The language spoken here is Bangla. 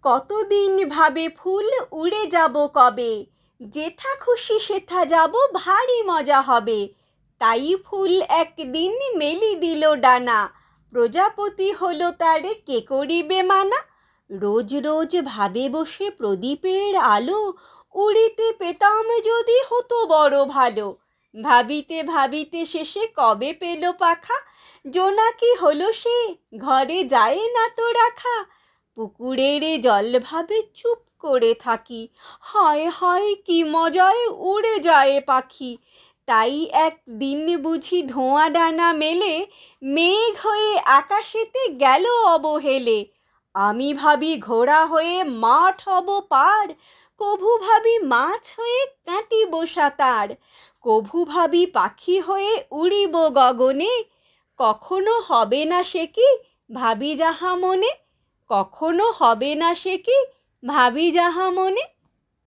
কতদিন ভাবে ফুল উড়ে যাব কবে, যেথা খুশি সেথা যাব ভারী মজা হবে। তাই ফুল একদিন মেলি দিল ডানা, প্রজাপতি হলো তারে কে করিবে মানা। রোজ রোজ ভাবে বসে প্রদীপের আলো, উড়িতে পেতাম যদি হতো বড় ভালো। ভাবিতে ভাবিতে শেষে কবে পেল পাখা, জোনাকি হলো সে ঘরে যায় না তো রাখা। পুকুরের জল ভাবে চুপ করে থাকি, হায় হায় কি মজায় উড়ে যায় পাখি। তাই একদিন বুঝি ধোঁয়া ডানা মেলে, মেঘ হয়ে আকাশেতে গেল অবহেলে। আমি ভাবি ঘোড়া হয়ে মাঠ হব পার, কভু ভাবি মাছ হয়ে কাটিব সাঁতার, কভু ভাবি পাখি হয়ে উড়িব গগনে। কখনো হবে না সে কি ভাবি যাহা মনে, কখনো হবে না সে কি ভাবি যাহা মনে।